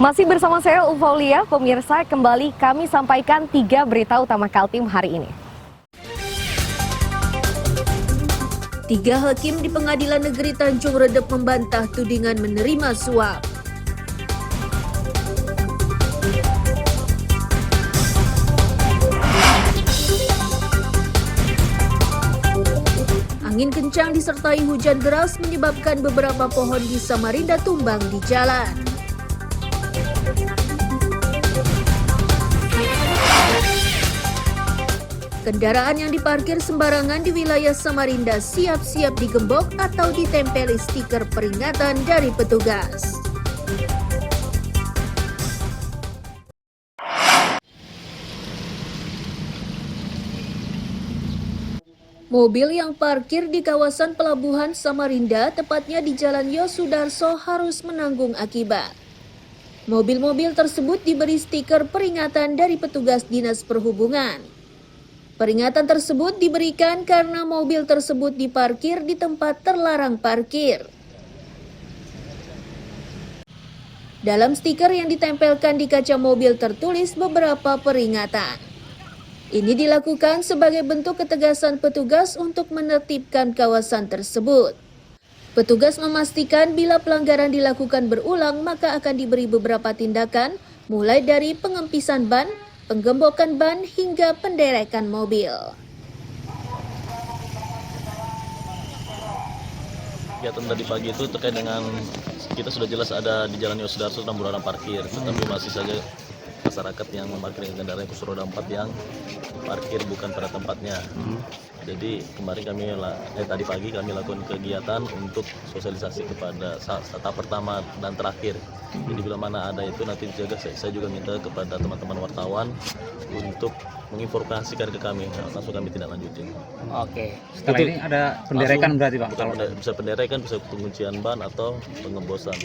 Masih bersama saya Ufaulia, pemirsa, kembali kami sampaikan 3 berita utama Kaltim hari ini. 3 hakim di Pengadilan Negeri Tanjung Redep membantah tudingan menerima suap. Angin kencang disertai hujan deras menyebabkan beberapa pohon di Samarinda tumbang di jalan. Kendaraan yang diparkir sembarangan di wilayah Samarinda siap-siap digembok atau ditempeli stiker peringatan dari petugas. Mobil yang parkir di kawasan pelabuhan Samarinda, tepatnya di Jalan Yosudarso, harus menanggung akibat. Mobil-mobil tersebut diberi stiker peringatan dari petugas Dinas Perhubungan. Peringatan tersebut diberikan karena mobil tersebut diparkir di tempat terlarang parkir. Dalam stiker yang ditempelkan di kaca mobil tertulis beberapa peringatan. Ini dilakukan sebagai bentuk ketegasan petugas untuk menertibkan kawasan tersebut. Petugas memastikan bila pelanggaran dilakukan berulang maka akan diberi beberapa tindakan, mulai dari pengempisan ban, penggembokan ban hingga penderekan mobil. Kegiatan tadi pagi itu terkait dengan kita sudah jelas ada di Jalan Yosudarso dan berlarang parkir, tetapi masih saja masyarakat yang memarkir kendaraan kursi roda 4 yang parkir bukan pada tempatnya. Jadi kemarin tadi pagi kami lakukan kegiatan untuk sosialisasi kepada tahap pertama dan terakhir. Jadi bila mana ada itu nanti saya juga minta kepada teman-teman wartawan untuk menginformasikan ke kami, langsung kami tidak lanjutin. Oke. Setelah ini ada penderekan berarti Bang? Bisa penderekan, bisa penguncian ban atau pengembosan.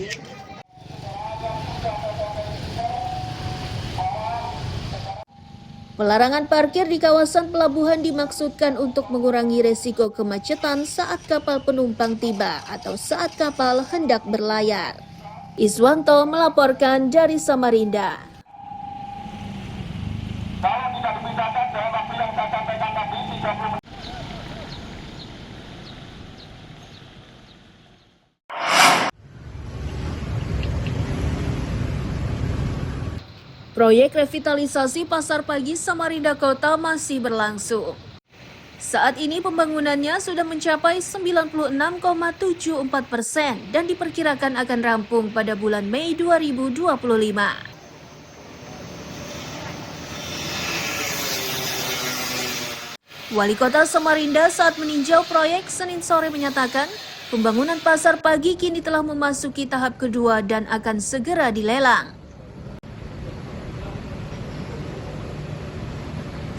Pelarangan parkir di kawasan pelabuhan dimaksudkan untuk mengurangi resiko kemacetan saat kapal penumpang tiba atau saat kapal hendak berlayar. Iswanto melaporkan dari Samarinda. Kalau tidak dipisahkan dalam waktu yang saya sampaikan tadi 30 menit. Proyek revitalisasi Pasar Pagi Samarinda Kota masih berlangsung. Saat ini pembangunannya sudah mencapai 96,74% dan diperkirakan akan rampung pada bulan Mei 2025. Wali Kota Samarinda saat meninjau proyek Senin sore menyatakan, pembangunan Pasar Pagi kini telah memasuki tahap kedua dan akan segera dilelang.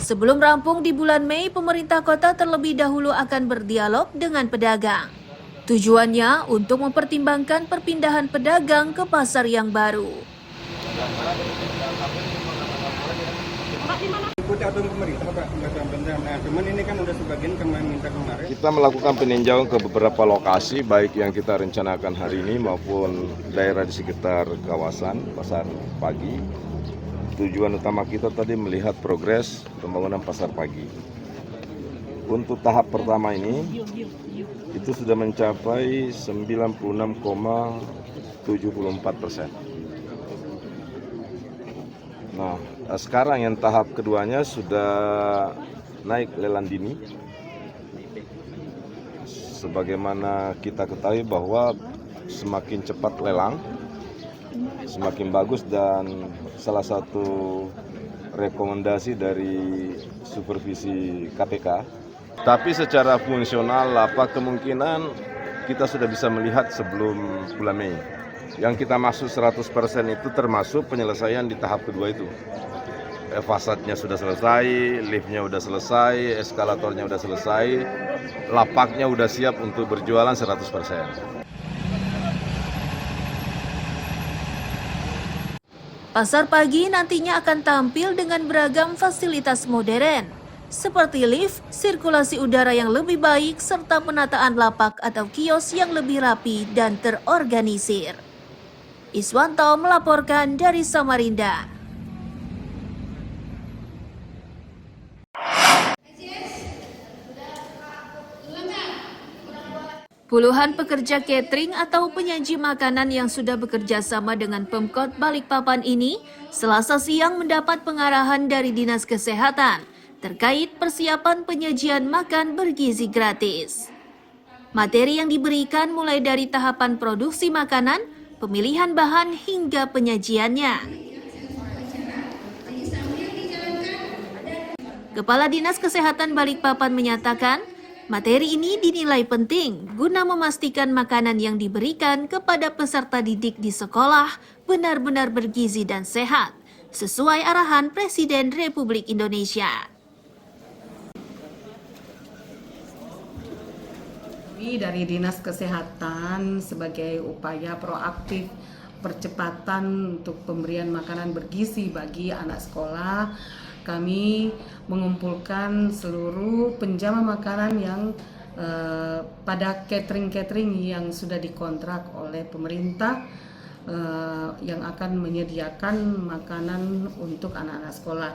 Sebelum rampung di bulan Mei, pemerintah kota terlebih dahulu akan berdialog dengan pedagang. Tujuannya untuk mempertimbangkan perpindahan pedagang ke pasar yang baru. Kita melakukan peninjauan ke beberapa lokasi, baik yang kita rencanakan hari ini maupun daerah di sekitar kawasan Pasar Pagi. Tujuan utama kita tadi melihat progres pembangunan Pasar Pagi. Untuk tahap pertama ini, itu sudah mencapai 96,74%. Nah, sekarang yang tahap keduanya sudah naik lelang dini. Sebagaimana kita ketahui bahwa semakin cepat lelang, semakin bagus, dan salah satu rekomendasi dari supervisi KPK. Tapi secara fungsional apa kemungkinan kita sudah bisa melihat sebelum bulan Mei. Yang kita maksud 100% itu termasuk penyelesaian di tahap kedua itu. Fasadnya sudah selesai, liftnya sudah selesai, eskalatornya sudah selesai, lapaknya sudah siap untuk berjualan 100%. Pasar Pagi nantinya akan tampil dengan beragam fasilitas modern, seperti lift, sirkulasi udara yang lebih baik, serta penataan lapak atau kios yang lebih rapi dan terorganisir. Iswanto melaporkan dari Samarinda. Puluhan pekerja catering atau penyaji makanan yang sudah bekerja sama dengan Pemkot Balikpapan ini Selasa siang mendapat pengarahan dari Dinas Kesehatan terkait persiapan penyajian makan bergizi gratis. Materi yang diberikan mulai dari tahapan produksi makanan, pemilihan bahan hingga penyajiannya. Kepala Dinas Kesehatan Balikpapan menyatakan, materi ini dinilai penting guna memastikan makanan yang diberikan kepada peserta didik di sekolah benar-benar bergizi dan sehat, sesuai arahan Presiden Republik Indonesia. Dari Dinas Kesehatan sebagai upaya proaktif percepatan untuk pemberian makanan bergizi bagi anak sekolah, kami mengumpulkan seluruh penjama makanan yang pada catering yang sudah dikontrak oleh pemerintah yang akan menyediakan makanan untuk anak-anak sekolah.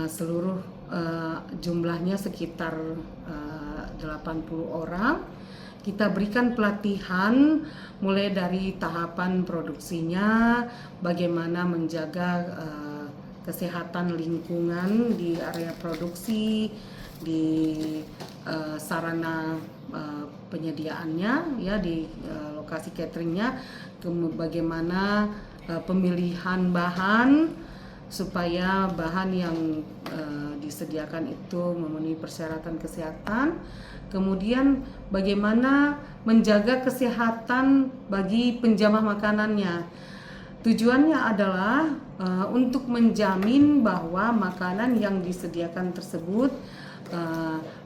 Seluruh jumlahnya sekitar 80 orang. Kita berikan pelatihan mulai dari tahapan produksinya, bagaimana menjaga kesehatan lingkungan di area produksi, di sarana penyediaannya, ya di lokasi cateringnya, bagaimana pemilihan bahan supaya bahan yang disediakan itu memenuhi persyaratan kesehatan. Kemudian bagaimana menjaga kesehatan bagi penjamah makanannya. Tujuannya adalah untuk menjamin bahwa makanan yang disediakan tersebut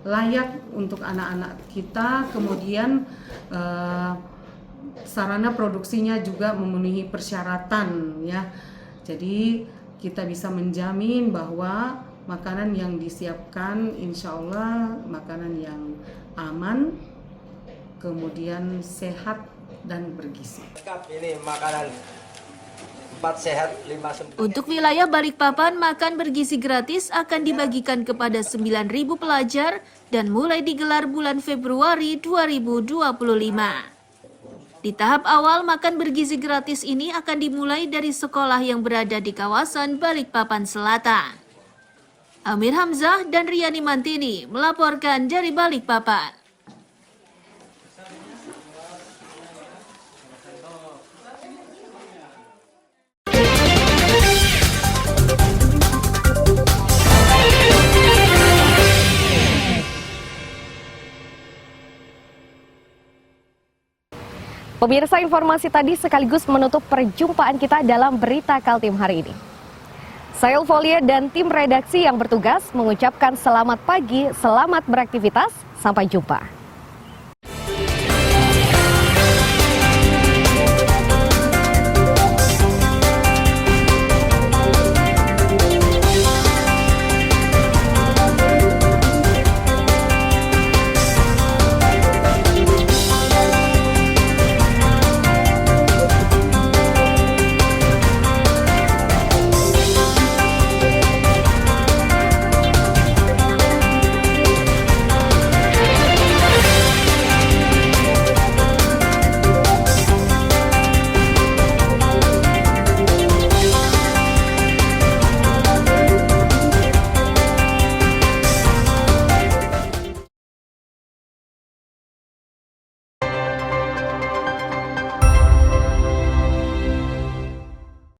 layak untuk anak-anak kita, kemudian sarana produksinya juga memenuhi persyaratan, ya. Jadi kita bisa menjamin bahwa makanan yang disiapkan insya Allah makanan yang aman, kemudian sehat dan bergizi. Ini makanan 4 sehat 5 sempurna. Untuk wilayah Balikpapan, makan bergizi gratis akan dibagikan kepada 9.000 pelajar dan mulai digelar bulan Februari 2025. Di tahap awal, makan bergizi gratis ini akan dimulai dari sekolah yang berada di kawasan Balikpapan Selatan. Amir Hamzah dan Riani Mantini melaporkan dari Balikpapan. Pemirsa, informasi tadi sekaligus menutup perjumpaan kita dalam Berita Kaltim hari ini. Saya Ulfolia dan tim redaksi yang bertugas mengucapkan selamat pagi, selamat beraktivitas, sampai jumpa.